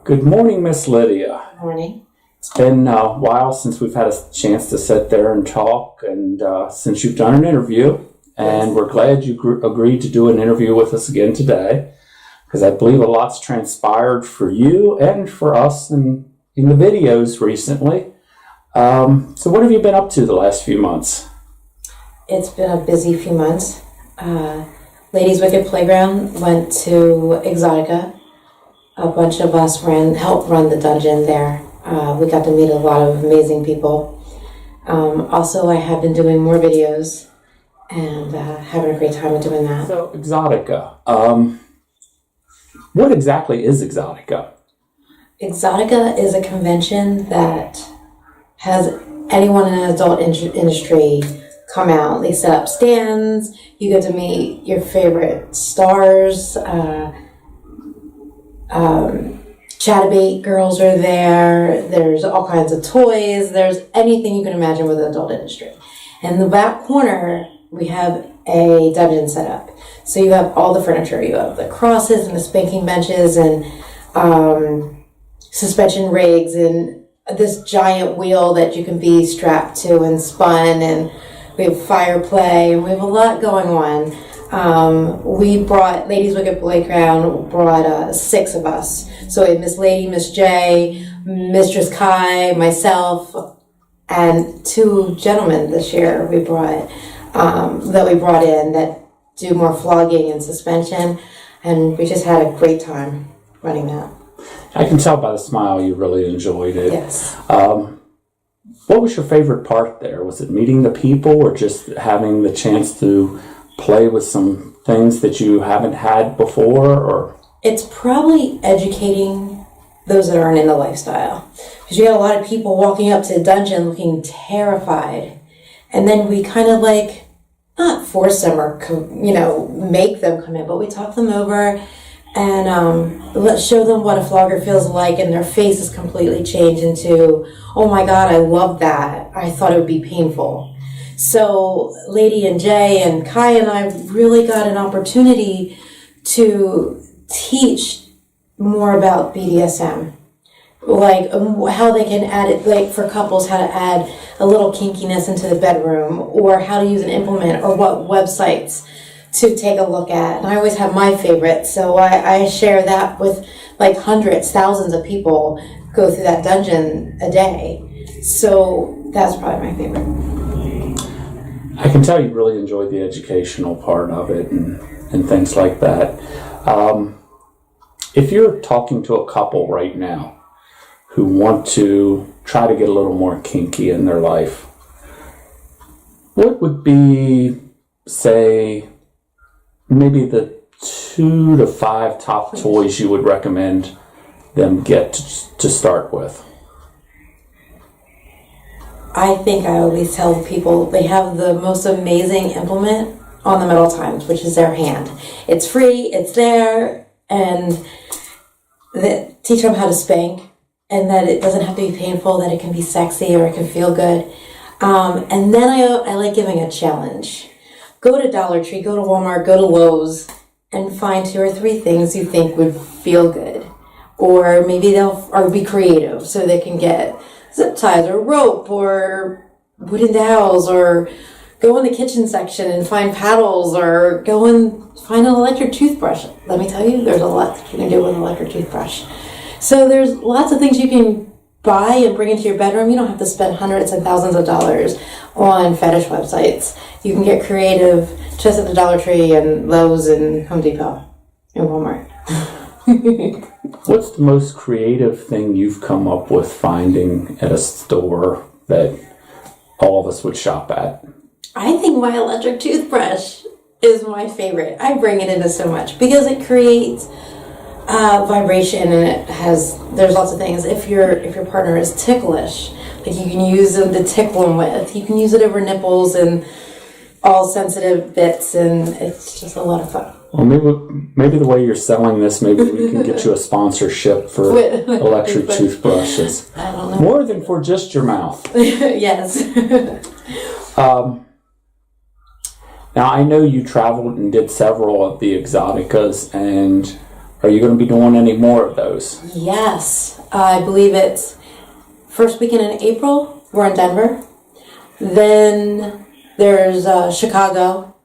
Good morning, Miss Lydia. Good morning. It's been a while since we've had a chance to sit there and talk, and since you've done an interview, and we're glad you agreed to do an interview with us again today, because I believe a lot's transpired for you and for us in the videos recently. So what have you been up to the last few months? It's been a busy few months. Ladies Wicked Playground went to Exotica. A bunch of us helped run the dungeon there. We got to meet a lot of amazing people. Also, I have been doing more videos and having a great time doing that. So, Exotica. What exactly is Exotica? Exotica is a convention that has anyone in an adult industry come out. They set up stands. You get to meet your favorite stars. Chatterbait girls are there. There's all kinds of toys. There's anything you can imagine with the adult industry. And in the back corner, we have a dungeon set up. So you have all the furniture. You have the crosses and the spanking benches and suspension rigs and this giant wheel that you can be strapped to and spun, and we have fire play, and we have a lot going on. We brought Ladies Wicked Playground brought 6 of us. So we had Miss Lady, Miss J, Mistress Kai, myself, and 2 gentlemen this year we brought in that do more flogging and suspension, and we just had a great time running that. I can tell by the smile you really enjoyed it. Yes. What was your favorite part there? Was it meeting the people or just having the chance to play with some things that you haven't had before? Or it's probably educating those that aren't in the lifestyle. Because you got a lot of people walking up to the dungeon looking terrified. And then we kind of not force them or, make them come in, but we talk them over and let's show them what a flogger feels like, and their face is completely changed into, oh my God, I love that. I thought it would be painful. So Lady and Jay and Kai and I really got an opportunity to teach more about BDSM. How they can add it, for couples, how to add a little kinkiness into the bedroom, or how to use an implement, or what websites to take a look at. And I always have my favorite, so I share that with hundreds, thousands of people go through that dungeon a day. So that's probably my favorite. I can tell you really enjoyed the educational part of it and things like that. If you're talking to a couple right now who want to try to get a little more kinky in their life, what would be, say, maybe the 2 to 5 top toys you would recommend them get to start with? I think I always tell people they have the most amazing implement on the Metal Times, which is their hand. It's free, it's there, and teach them how to spank, and that it doesn't have to be painful, that it can be sexy or it can feel good. And then I like giving a challenge. Go to Dollar Tree, go to Walmart, go to Lowe's, and find 2 or 3 things you think would feel good. Or maybe they'll be creative, so they can get zip ties or rope or wooden dowels, or go in the kitchen section and find paddles, or go and find an electric toothbrush. Let me tell you, there's a lot that you can do with an electric toothbrush. So there's lots of things you can buy and bring into your bedroom. You don't have to spend hundreds and thousands of dollars on fetish websites. You can get creative just at the Dollar Tree and Lowe's and Home Depot and Walmart. What's the most creative thing you've come up with finding at a store that all of us would shop at? I think my electric toothbrush is my favorite. I bring it into so much because it creates vibration, and there's lots of things. If your partner is ticklish, you can use it to tickle them with. You can use it over nipples and all sensitive bits, and it's just a lot of fun. Well, maybe the way you're selling this, maybe we can get you a sponsorship for electric toothbrushes. I don't know. More than for just your mouth. Yes. Now, I know you traveled and did several of the Exoticas, and Are you going to be doing any more of those? Yes, I believe it's first weekend in April. We're in Denver. Then there's Chicago.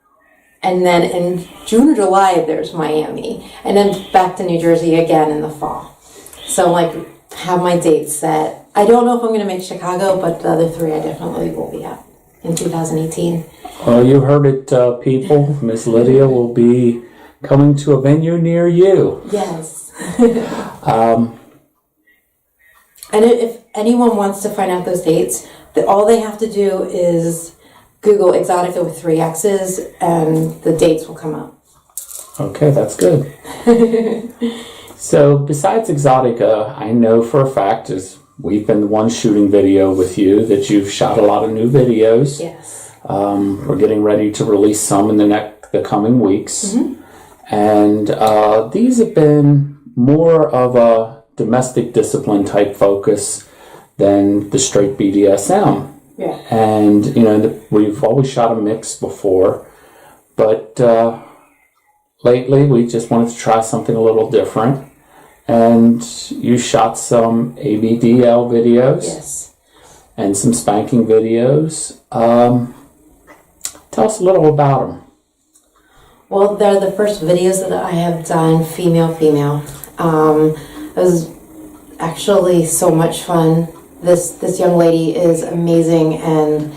And then in June or July, there's Miami. And then back to New Jersey again in the fall. So like have my dates set. I don't know if I'm going to make Chicago, but the other three I definitely will be at in 2018. Well, you heard it, people. Miss Lydia will be coming to a venue near you. Yes. And if anyone wants to find out those dates, all they have to do is Google Exotica with 3 X's and the dates will come up. Okay, that's good. So besides Exotica, I know for a fact, as we've been the ones shooting video with you, that you've shot a lot of new videos. Yes. We're getting ready to release some in the coming weeks. Mm-hmm. And these have been more of a domestic discipline type focus than the straight BDSM. Yeah. And, we've always shot a mix before, but lately we just wanted to try something a little different. And you shot some ABDL videos. Yes. And some spanking videos. Tell us a little about them. Well, they're the first videos that I have done female. It was actually so much fun. This young lady is amazing, and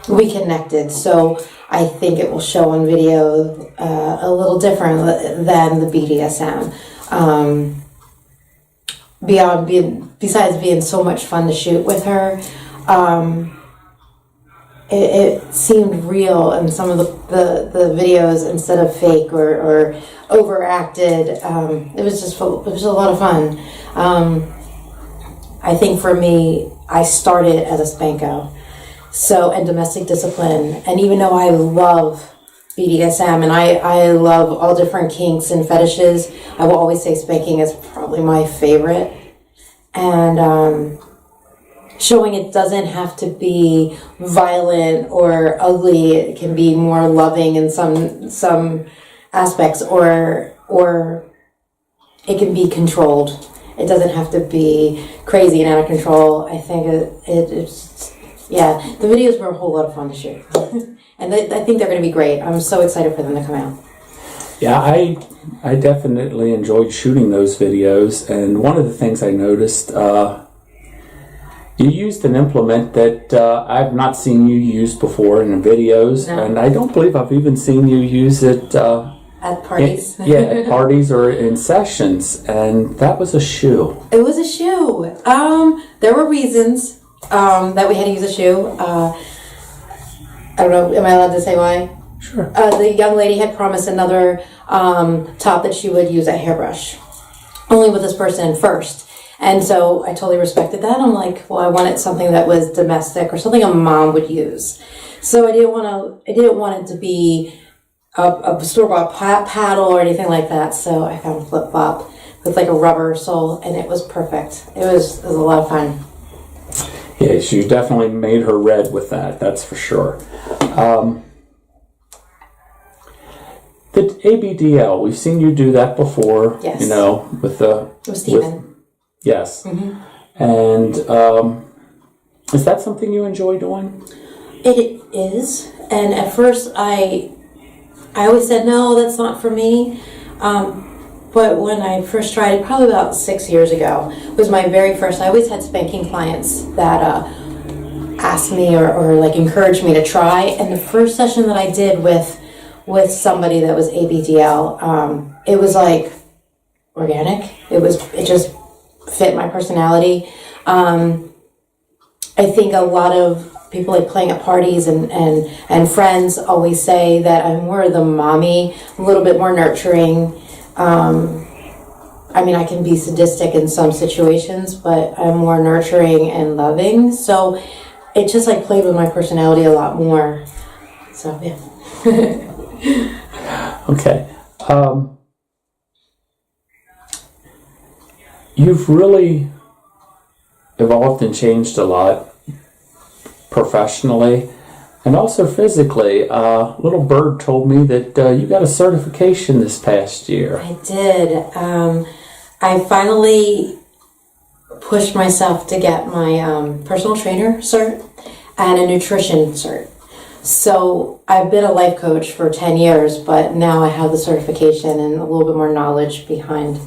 we connected. So I think it will show on video a little different than the BDSM. Besides being so much fun to shoot with her, it seemed real in some of the videos instead of fake or overacted. It was a lot of fun. I think for me, I started as a Spanko, and domestic discipline, and even though I love BDSM and I love all different kinks and fetishes, I will always say spanking is probably my favorite. And showing it doesn't have to be violent or ugly. It can be more loving in some aspects, or it can be controlled. It doesn't have to be crazy and out of control. I think it's the videos were a whole lot of fun to shoot. And I think they're going to be great. I'm so excited for them to come out. Yeah, I definitely enjoyed shooting those videos. And one of the things I noticed, you used an implement that I've not seen you use before in the videos. No. And I don't believe I've even seen you use it at parties. At parties or in sessions. And that was a shoe. It was a shoe. There were reasons that we had to use a shoe. I don't know, am I allowed to say why? Sure. The young lady had promised another top that she would use a hairbrush. Only with this person first. And so I totally respected that. I'm like, well, I wanted something that was domestic or something a mom would use. So I didn't want it to be a store-bought paddle or anything like that. So I found a flip-flop with like a rubber sole, and it was perfect. It was a lot of fun. Yes, you definitely made her red with that. That's for sure. The ABDL, we've seen you do that before. Yes. With Stephen. Yes. Mm-hmm. And is that something you enjoy doing? It is. And at first I always said, no, that's not for me. But when I first tried it, probably about 6 years ago, was my very first. I always had spanking clients that asked me or like encouraged me to try. And the first session that I did with somebody that was ABDL, it was like organic. It just fit my personality. I think a lot of people like playing at parties and friends always say that I'm more the mommy, a little bit more nurturing. I can be sadistic in some situations, but I'm more nurturing and loving. So it just like played with my personality a lot more. So yeah. Okay. You've really evolved and changed a lot professionally, And also physically, little bird told me that you got a certification this past year. I did. I finally pushed myself to get my personal trainer cert and a nutrition cert. So I've been a life coach for 10 years, but now I have the certification and a little bit more knowledge behind,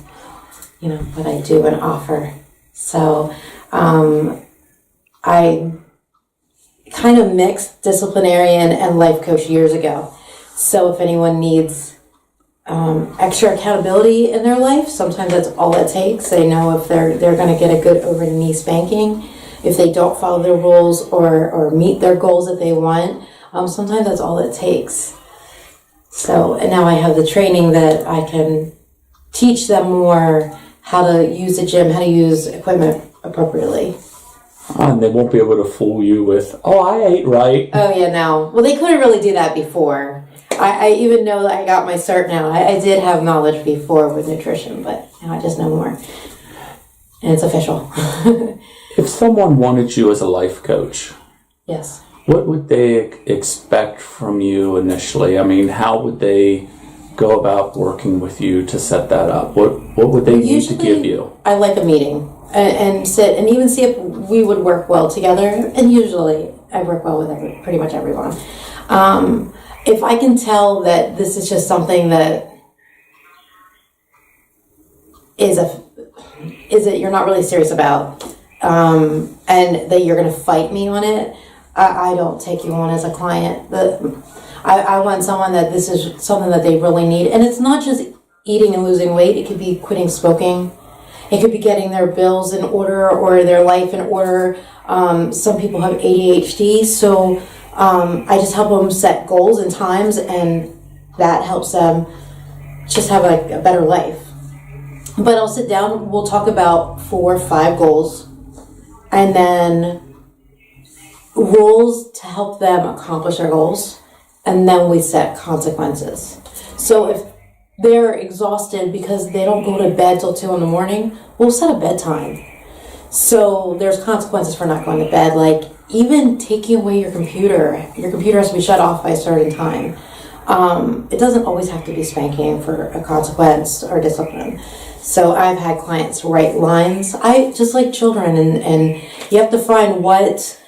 what I do and offer. So I kind of mixed disciplinarian and life coach years ago. So if anyone needs extra accountability in their life, sometimes that's all it takes. They know if they're going to get a good over-the-knee spanking, if they don't follow their rules or meet their goals that they want. Sometimes that's all it takes. So, and now I have the training that I can teach them more how to use the gym, how to use equipment appropriately. And they won't be able to fool you with, I ate right. Oh, yeah, no. Well, they couldn't really do that before. I even know that I got my cert now. I did have knowledge before with nutrition, but now I just know more. And it's official. If someone wanted you as a life coach, yes, what would they expect from you initially? I mean, how would they go about working with you to set that up? What would they need to give you? I like a meeting and sit and even see if we would work well together. And usually I work well with pretty much everyone. If I can tell that this is just something that is that you're not really serious about, and that you're going to fight me on it, I don't take you on as a client. I want someone that this is something that they really need. And it's not just eating and losing weight. It could be quitting smoking. It could be getting their bills in order or their life in order. Some people have ADHD, so I just help them set goals and times, and that helps them just have a better life. But I'll sit down, we'll talk about 4 or 5 goals, and then rules to help them accomplish their goals, and then we set consequences. So if they're exhausted because they don't go to bed till 2 a.m, we'll set a bedtime. So there's consequences for not going to bed, like even taking away your computer. Your computer has to be shut off by a certain time. It doesn't always have to be spanking for a consequence or discipline. So I've had clients write lines. I just like children, and you have to find what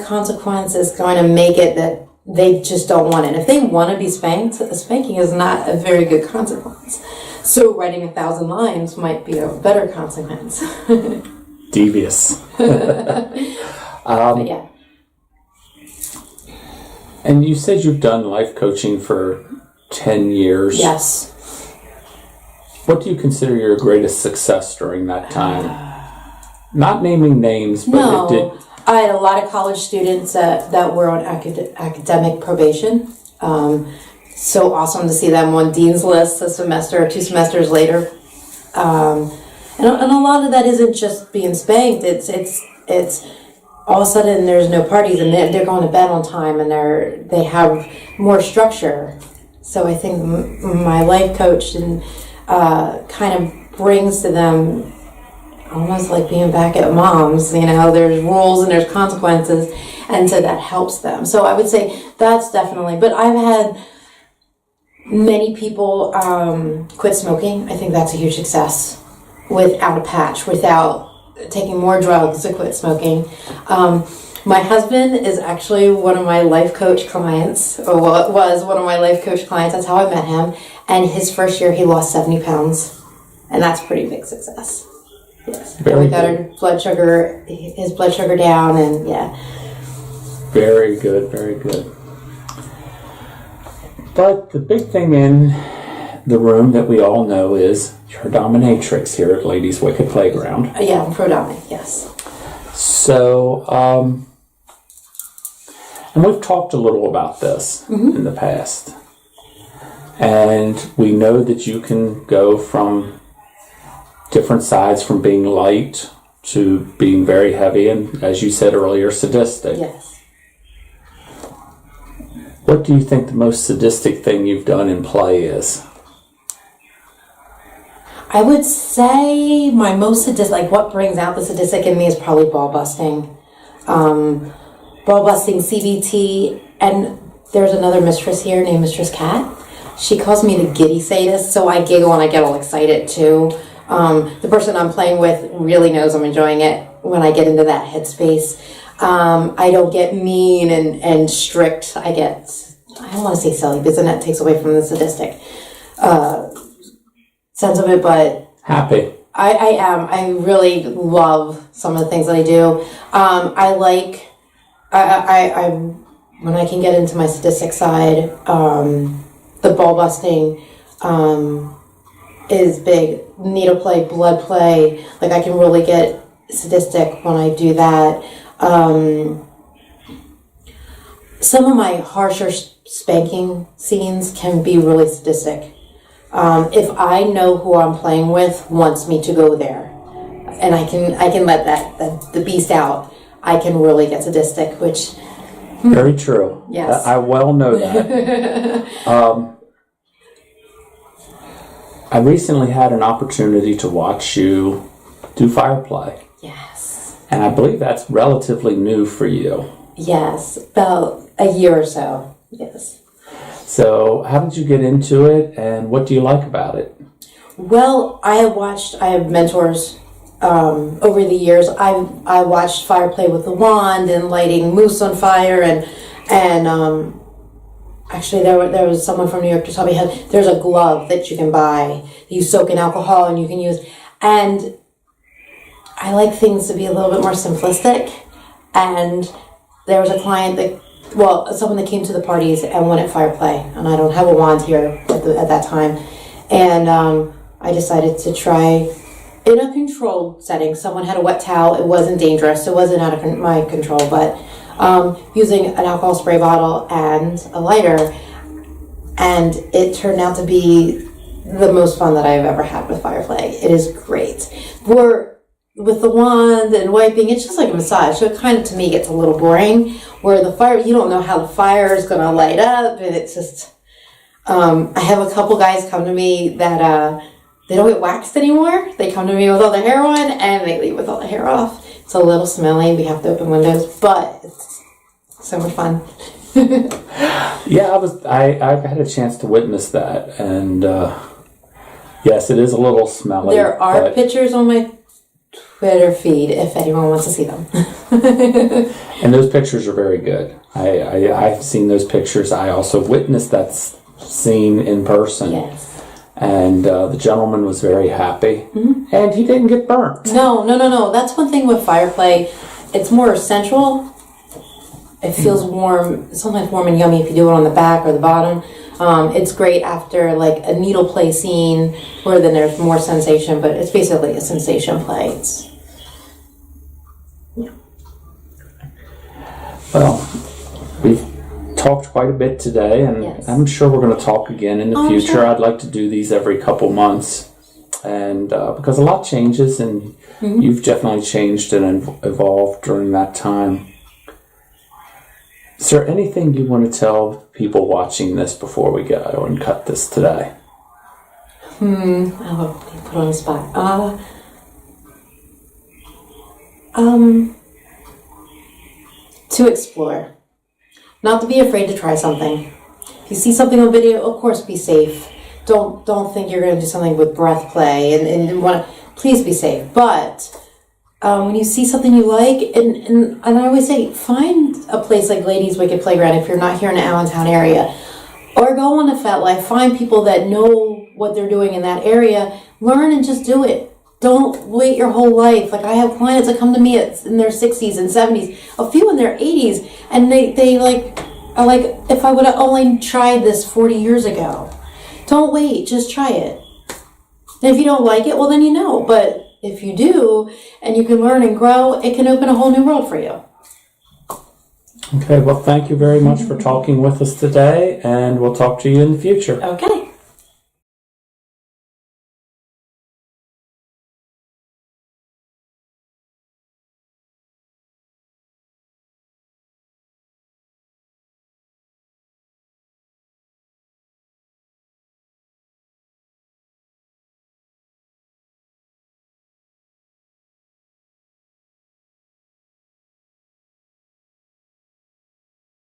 consequence is going to make it that they just don't want it. If they want to be spanked, spanking is not a very good consequence. So writing 1,000 lines might be a better consequence. Devious. But yeah. And you said you've done life coaching for 10 years. Yes. What do you consider your greatest success during that time? Not naming names, but No. it did. I had a lot of college students that were on academic probation. So awesome to see them on Dean's List a semester or 2 semesters later. And a lot of that isn't just being spanked. It's all of a sudden there's no parties and they're going to bed on time and they have more structure. So I think my life coach kind of brings to them almost like being back at mom's, there's rules and there's consequences, and so that helps them. So I would say that's definitely, but I've had many people quit smoking. I think that's a huge success without a patch, without taking more drugs to quit smoking. My husband is actually one of my life coach clients, or was one of my life coach clients. That's how I met him. And his first year, he lost 70 pounds. And that's a pretty big success. Yes. We got his blood sugar down, and yeah. Very good, very good. But the big thing in the room that we all know is you're a dominatrix here at Ladies Wicked Playground. Yeah, I'm pro-dominant, yes. So, and we've talked a little about this in the past. And we know that you can go from different sides, from being light to being very heavy and, as you said earlier, sadistic. Yes. What do you think the most sadistic thing you've done in play is? I would say my most sadistic, like what brings out the sadistic in me is probably ball busting. ball busting, CBT, and there's another mistress here named Mistress Cat. She calls me the giddy sadist, so I giggle and I get all excited too. The person I'm playing with really knows I'm enjoying it when I get into that headspace. I don't get mean and strict. I don't want to say silly because then that takes away from the sadistic sense of it, but happy. I am. I really love some of the things that I do. When I can get into my sadistic side, the ball busting is big. Needle play, blood play. Like, I can really get sadistic when I do that. Some of my harsher spanking scenes can be really sadistic. If I know who I'm playing with wants me to go there, and I can let the beast out, I can really get sadistic, which... Very true. Yes. I well know that. I recently had an opportunity to watch you do fire play. Yes. And I believe that's relatively new for you. Yes, about a year or so. Yes. So how did you get into it, and what do you like about it? Well, I have mentors over the years. I watched fire play with the wand and lighting moose on fire, and actually there was someone from New York who told me there's a glove that you can buy. You soak in alcohol and you can use, and I like things to be a little bit more simplistic. And there was a client someone that came to the parties and wanted fire play, and I don't have a wand here at that time, and I decided to try in a controlled setting. Someone had a wet towel. It wasn't dangerous. It wasn't out of my control, but using an alcohol spray bottle and a lighter, and it turned out to be the most fun that I've ever had with fire play. It is great. With the wand and wiping, it's just like a massage. So it kind of, to me, gets a little boring. Where the fire, you don't know how the fire is going to light up, and it's just... I have a couple guys come to me that they don't get waxed anymore. They come to me with all their hair on, and they leave with all the hair off. It's a little smelly. We have to open windows, but it's so much fun. Yeah, I've had a chance to witness that, and yes, it is a little smelly. There are pictures on my Twitter feed if anyone wants to see them. And those pictures are very good. I've seen those pictures. I also witnessed that scene in person. Yes. And the gentleman was very happy. Mm-hmm. And he didn't get burnt. No. That's one thing with fire play. It's more sensual. It feels warm, sometimes warm and yummy if you do it on the back or the bottom. It's great after like a needle play scene where then there's more sensation, but it's basically a sensation play. Well, we've talked quite a bit today, and yes. I'm sure we're going to talk again in the future. Sure. I'd like to do these every couple months, and because a lot changes, and mm-hmm. You've definitely changed and evolved during that time. Is there anything you want to tell people watching this before we go and cut this today? I'll put on the spot. To explore. Not to be afraid to try something. If you see something on video, of course be safe. Don't think you're going to do something with breath play and want to, please be safe. But when you see something you like, and I always say, find a place like Ladies Wicked Playground if you're not here in the Allentown area. Or go on to FetLife, find people that know what they're doing in that area, learn and just do it. Don't wait your whole life. Like, I have clients that come to me in their 60s and 70s, a few in their 80s, and they are like, if I would have only tried this 40 years ago. Don't wait, just try it. And if you don't like it, well then you know. But if you do, and you can learn and grow, it can open a whole new world for you. Okay, well, thank you very much for talking with us today, and we'll talk to you in the future. Okay.